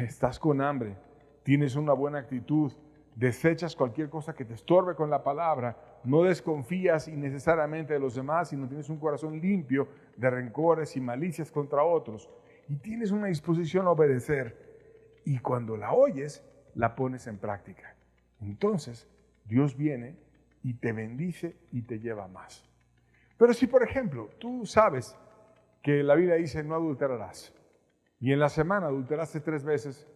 estás con hambre, tienes una buena actitud, desechas cualquier cosa que te estorbe con la palabra, no desconfías innecesariamente de los demás, sino tienes un corazón limpio de rencores y malicias contra otros, y tienes una disposición a obedecer, y cuando la oyes, la pones en práctica. Entonces, Dios viene y te bendice y te lleva más. Pero si, por ejemplo, tú sabes que la Biblia dice no adulterarás, y en la semana adulteraste 3 veces,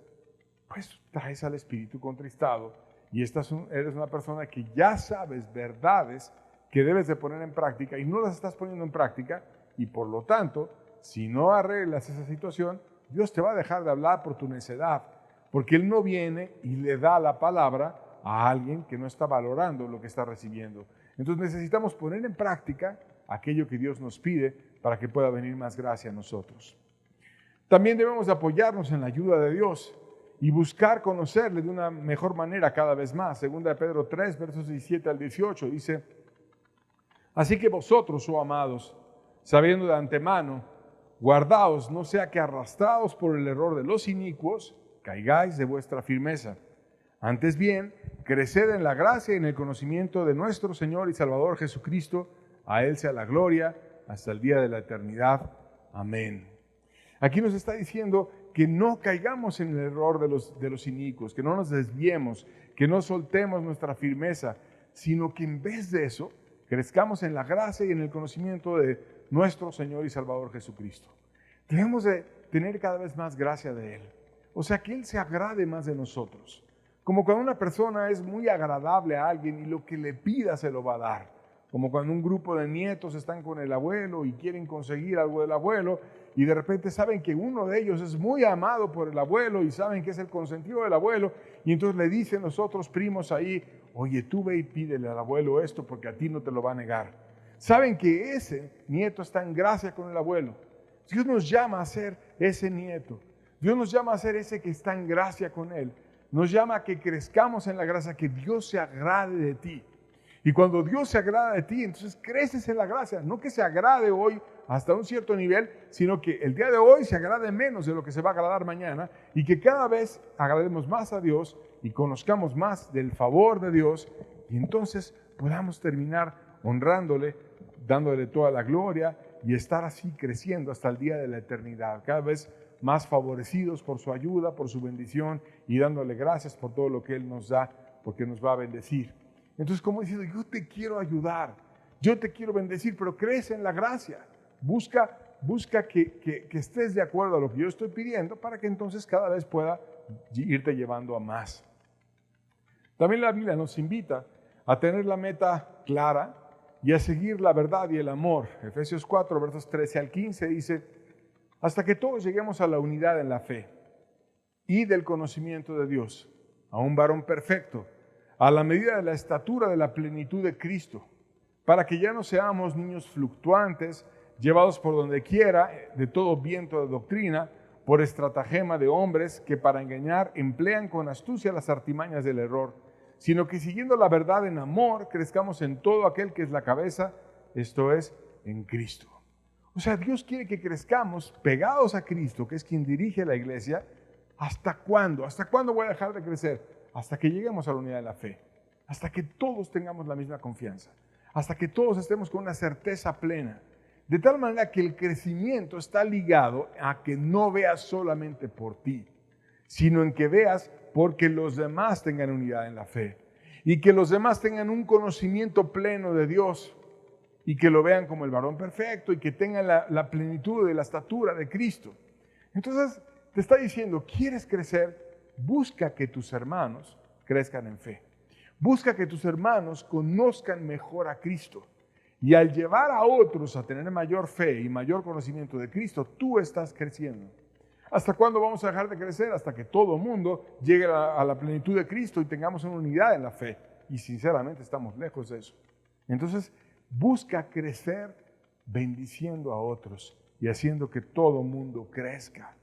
pues traes al espíritu contristado y eres una persona que ya sabes verdades que debes de poner en práctica y no las estás poniendo en práctica, y por lo tanto, si no arreglas esa situación, Dios te va a dejar de hablar por tu necedad, porque Él no viene y le da la palabra a alguien que no está valorando lo que está recibiendo. Entonces necesitamos poner en práctica aquello que Dios nos pide para que pueda venir más gracia a nosotros. También debemos apoyarnos en la ayuda de Dios y buscar conocerle de una mejor manera cada vez más. Segunda de Pedro 3, versos 17 al 18, dice: así que vosotros, oh amados, sabiendo de antemano, guardaos, no sea que arrastrados por el error de los inicuos, caigáis de vuestra firmeza. Antes bien, creced en la gracia y en el conocimiento de nuestro Señor y Salvador Jesucristo. A Él sea la gloria hasta el día de la eternidad. Amén. Aquí nos está diciendo que no caigamos en el error de los inicuos, que no nos desviemos, que no soltemos nuestra firmeza, sino que en vez de eso, crezcamos en la gracia y en el conocimiento de nuestro Señor y Salvador Jesucristo. Debemos de tener cada vez más gracia de Él. O sea, que Él se agrade más de nosotros. Como cuando una persona es muy agradable a alguien y lo que le pida se lo va a dar. Como cuando un grupo de nietos están con el abuelo y quieren conseguir algo del abuelo y de repente saben que uno de ellos es muy amado por el abuelo y saben que es el consentido del abuelo, y entonces le dicen los otros primos ahí: oye, tú ve y pídele al abuelo esto porque a ti no te lo va a negar. Saben que ese nieto está en gracia con el abuelo. Dios nos llama a ser ese nieto. Dios nos llama a ser ese que está en gracia con Él. Nos llama a que crezcamos en la gracia, que Dios se agrade de ti. Y cuando Dios se agrada de ti, entonces creces en la gracia. No que se agrade hoy hasta un cierto nivel, sino que el día de hoy se agrade menos de lo que se va a agradar mañana, y que cada vez agrademos más a Dios y conozcamos más del favor de Dios, y entonces podamos terminar honrándole, dándole toda la gloria y estar así creciendo hasta el día de la eternidad, cada vez más favorecidos por su ayuda, por su bendición, y dándole gracias por todo lo que Él nos da, porque nos va a bendecir. Entonces, como diciendo, yo te quiero ayudar, yo te quiero bendecir, pero crece en la gracia. Busca que estés de acuerdo a lo que yo estoy pidiendo, para que entonces cada vez pueda irte llevando a más. También la Biblia nos invita a tener la meta clara y a seguir la verdad y el amor. Efesios 4, versos 13 al 15 dice, hasta que todos lleguemos a la unidad en la fe y del conocimiento de Dios, a un varón perfecto, a la medida de la estatura de la plenitud de Cristo, para que ya no seamos niños fluctuantes, llevados por donde quiera de todo viento de doctrina, por estratagema de hombres que para engañar emplean con astucia las artimañas del error, sino que siguiendo la verdad en amor, crezcamos en todo aquel que es la cabeza, esto es, en Cristo. O sea, Dios quiere que crezcamos pegados a Cristo, que es quien dirige la iglesia. ¿Hasta cuándo? ¿Hasta cuándo voy a dejar de crecer? Hasta que lleguemos a la unidad de la fe, hasta que todos tengamos la misma confianza, hasta que todos estemos con una certeza plena. De tal manera que el crecimiento está ligado a que no veas solamente por ti, sino en que veas porque los demás tengan unidad en la fe y que los demás tengan un conocimiento pleno de Dios y que lo vean como el varón perfecto y que tengan la plenitud de la estatura de Cristo. Entonces te está diciendo, ¿quieres crecer? Busca que tus hermanos crezcan en fe. Busca que tus hermanos conozcan mejor a Cristo. Y al llevar a otros a tener mayor fe y mayor conocimiento de Cristo, tú estás creciendo. ¿Hasta cuándo vamos a dejar de crecer? Hasta que todo el mundo llegue a la plenitud de Cristo y tengamos una unidad en la fe. Y sinceramente estamos lejos de eso. Entonces, busca crecer bendiciendo a otros y haciendo que todo el mundo crezca.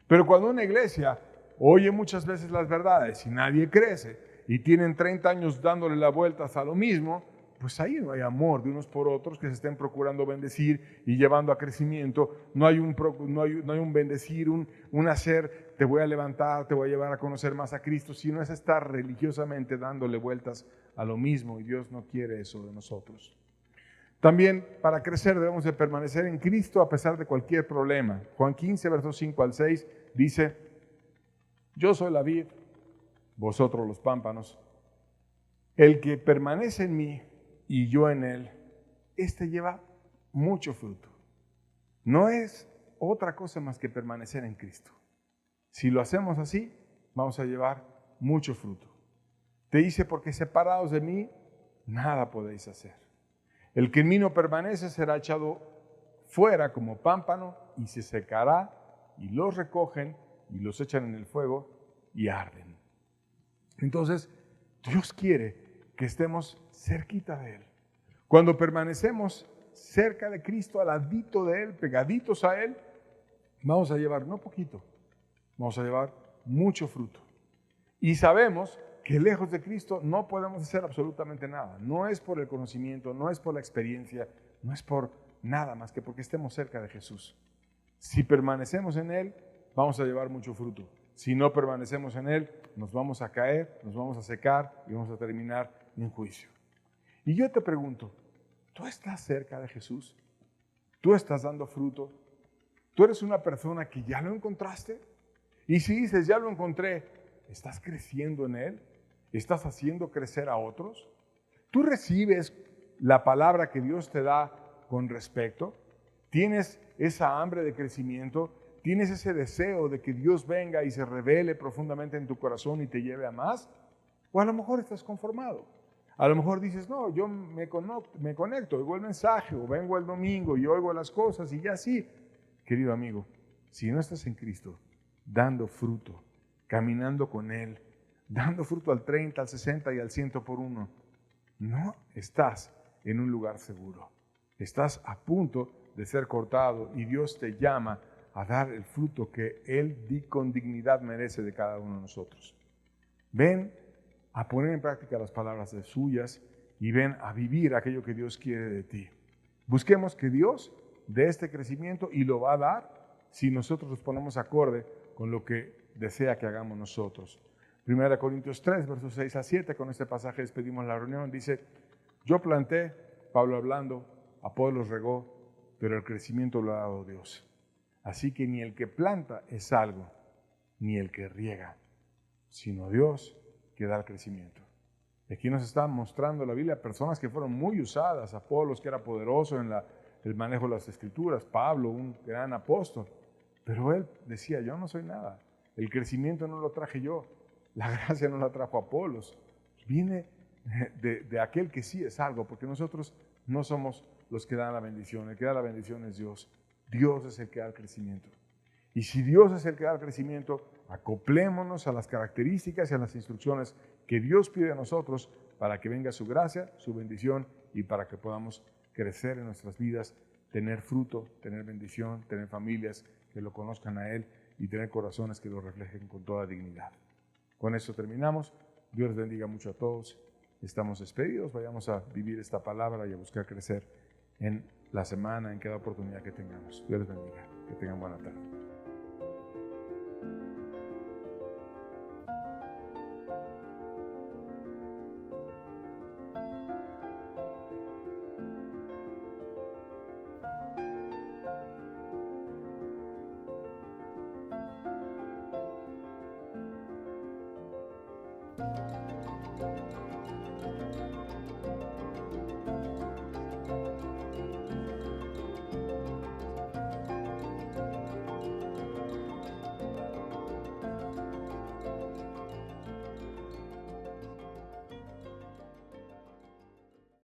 Pero cuando una iglesia oye muchas veces las verdades y nadie crece y tienen 30 años dándole las vueltas a lo mismo, pues ahí no hay amor de unos por otros que se estén procurando bendecir y llevando a crecimiento. No hay un bendecir, un hacer, te voy a levantar, te voy a llevar a conocer más a Cristo, sino es estar religiosamente dándole vueltas a lo mismo y Dios no quiere eso de nosotros. También para crecer debemos de permanecer en Cristo a pesar de cualquier problema. Juan 15, versos 5 al 6 dice, yo soy la vid, vosotros los pámpanos. El que permanece en mí y yo en él, este lleva mucho fruto. No es otra cosa más que permanecer en Cristo. Si lo hacemos así, vamos a llevar mucho fruto. Te dice, porque separados de mí, nada podéis hacer. El que en mí no permanece será echado fuera como pámpano y se secará, y los recogen y los echan en el fuego y arden. Entonces, Dios quiere que estemos cerquita de Él. Cuando permanecemos cerca de Cristo, al ladito de Él, pegaditos a Él, vamos a llevar no poquito, vamos a llevar mucho fruto. Y sabemos que lejos de Cristo no podemos hacer absolutamente nada. No es por el conocimiento, no es por la experiencia, no es por nada más que porque estemos cerca de Jesús. Si permanecemos en Él, vamos a llevar mucho fruto. Si no permanecemos en Él, nos vamos a caer, nos vamos a secar y vamos a terminar en juicio. Y yo te pregunto, ¿tú estás cerca de Jesús? ¿Tú estás dando fruto? ¿Tú eres una persona que ya lo encontraste? Y si dices, ya lo encontré, ¿estás creciendo en Él? ¿Estás haciendo crecer a otros? ¿Tú recibes la palabra que Dios te da con respecto? ¿Tienes esa hambre de crecimiento? ¿Tienes ese deseo de que Dios venga y se revele profundamente en tu corazón y te lleve a más? O a lo mejor estás conformado. A lo mejor dices, no, yo me conecto, oigo el mensaje, o vengo el domingo y oigo las cosas y ya sí. Querido amigo, si no estás en Cristo, dando fruto, caminando con Él, dando fruto al 30, al 60 y al 100 por uno, no estás en un lugar seguro. Estás a punto de ser cortado y Dios te llama a dar el fruto que Él con dignidad merece de cada uno de nosotros. Ven a poner en práctica las palabras de suyas y ven a vivir aquello que Dios quiere de ti. Busquemos que Dios dé este crecimiento y lo va a dar si nosotros nos ponemos acorde con lo que desea que hagamos nosotros. 1 Corintios 3, versos 6 a 7, con este pasaje despedimos la reunión, dice, yo planté, Pablo hablando, Apolos regó, pero el crecimiento lo ha dado Dios. Así que ni el que planta es algo, ni el que riega, sino Dios que da el crecimiento. Aquí nos está mostrando la Biblia personas que fueron muy usadas, Apolos que era poderoso en el manejo de las escrituras, Pablo un gran apóstol, pero él decía, yo no soy nada, el crecimiento no lo traje yo, la gracia no la trajo Apolos, viene de aquel que sí es algo, porque nosotros No somos los que dan la bendición, el que da la bendición es Dios. Dios es el que da el crecimiento. Y si Dios es el que da el crecimiento, acoplémonos a las características y a las instrucciones que Dios pide a nosotros para que venga su gracia, su bendición y para que podamos crecer en nuestras vidas, tener fruto, tener bendición, tener familias que lo conozcan a Él y tener corazones que lo reflejen con toda dignidad. Con eso terminamos. Dios les bendiga mucho a todos. Estamos despedidos. Vayamos a vivir esta palabra y a buscar crecer en la semana, en cada oportunidad que tengamos. Dios les bendiga. Que tengan buena tarde.